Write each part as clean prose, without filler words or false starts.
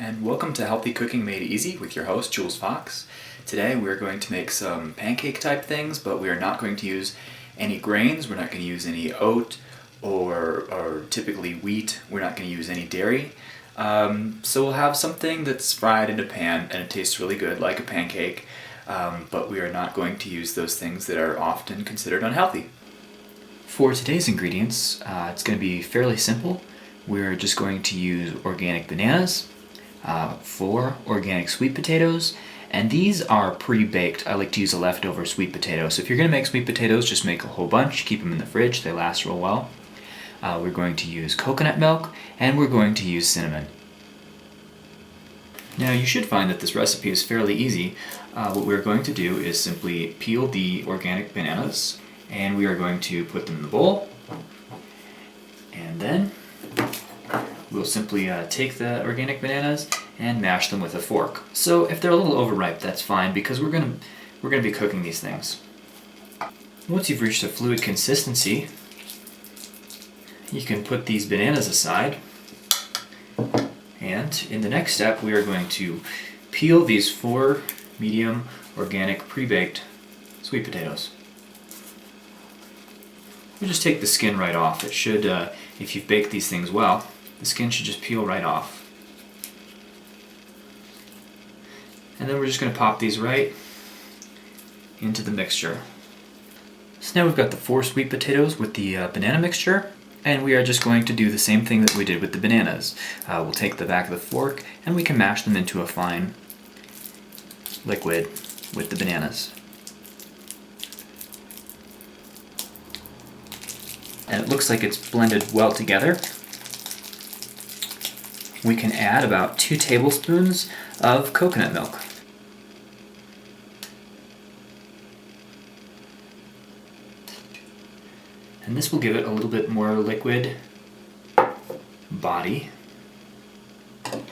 and welcome to Healthy Cooking Made Easy with your host, Jules Fox. Today we're going to make some pancake type things, but we are not going to use any grains. We're not going to use any oat or typically wheat. We're not going to use any dairy. So we'll have something that's fried in a pan and it tastes really good like a pancake, but we are not going to use those things that are often considered unhealthy. For today's ingredients, it's going to be fairly simple. We're just going to use organic bananas, 4 organic sweet potatoes, and these are pre-baked. I like to use a leftover sweet potato. So if you're going to make sweet potatoes, just make a whole bunch, keep them in the fridge, they last real well. We're going to use coconut milk, and we're going to use cinnamon. Now you should find that this recipe is fairly easy. What we're going to do is simply peel the organic bananas, and we are going to put them in the bowl, and then we'll simply take the organic bananas and mash them with a fork. So if they're a little overripe, that's fine because we're gonna be cooking these things. Once you've reached a fluid consistency, you can put these bananas aside. And in the next step, we are going to peel these 4 medium organic pre-baked sweet potatoes. We'll just take the skin right off. It should, if you've baked these things well, the skin should just peel right off. And then we're just going to pop these right into the mixture. So now we've got the 4 sweet potatoes with the banana mixture, and we are just going to do the same thing that we did with the bananas. We'll take the back of the fork and we can mash them into a fine liquid with the bananas. And it looks like it's blended well together. We can add about 2 tablespoons of coconut milk. And this will give it a little bit more liquid body. And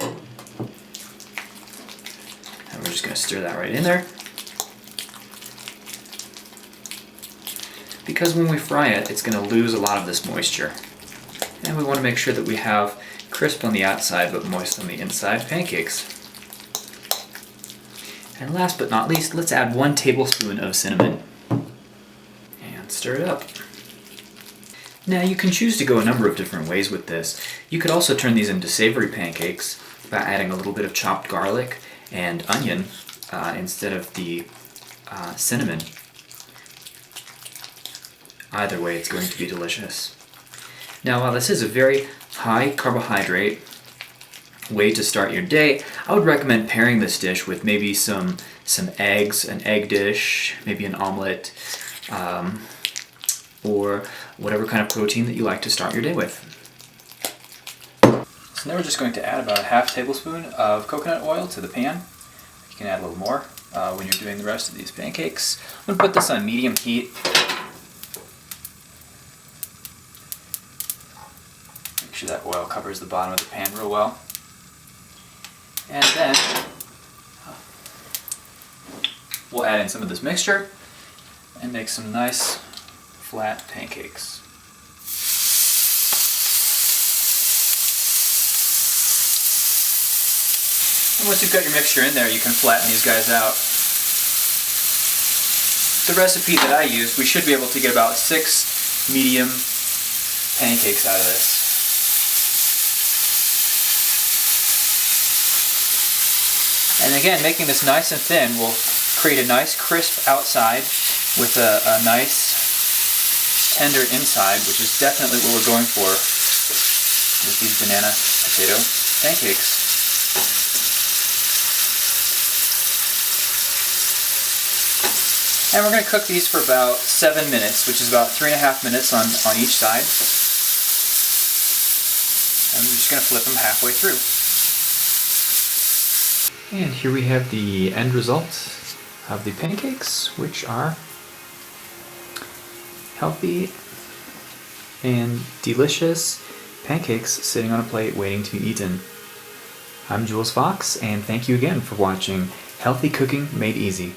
we're just going to stir that right in there. Because when we fry it, it's going to lose a lot of this moisture. And we want to make sure that we have crisp on the outside but moist on the inside pancakes. And last but not least, let's add 1 tablespoon of cinnamon. And stir it up. Now you can choose to go a number of different ways with this. You could also turn these into savory pancakes by adding a little bit of chopped garlic and onion instead of the cinnamon. Either way, it's going to be delicious. Now, while this is a very high carbohydrate way to start your day, I would recommend pairing this dish with maybe some eggs, an egg dish, maybe an omelet, or whatever kind of protein that you like to start your day with. So now we're just going to add about a ½ tablespoon of coconut oil to the pan. You can add a little more when you're doing the rest of these pancakes. I'm going to put this on medium heat. Make sure that oil covers the bottom of the pan real well. And then we'll add in some of this mixture and make some nice flat pancakes. And once you've got your mixture in there, you can flatten these guys out. The recipe that I used, we should be able to get about 6 medium pancakes out of this. And again, making this nice and thin will create a nice crisp outside with a nice tender inside, which is definitely what we're going for with these banana potato pancakes. And we're going to cook these for about 7 minutes, which is about 3.5 minutes on each side. And I'm just going to flip them halfway through. And here we have the end result of the pancakes, which are healthy and delicious pancakes sitting on a plate waiting to be eaten. I'm Jules Fox, and thank you again for watching Healthy Cooking Made Easy.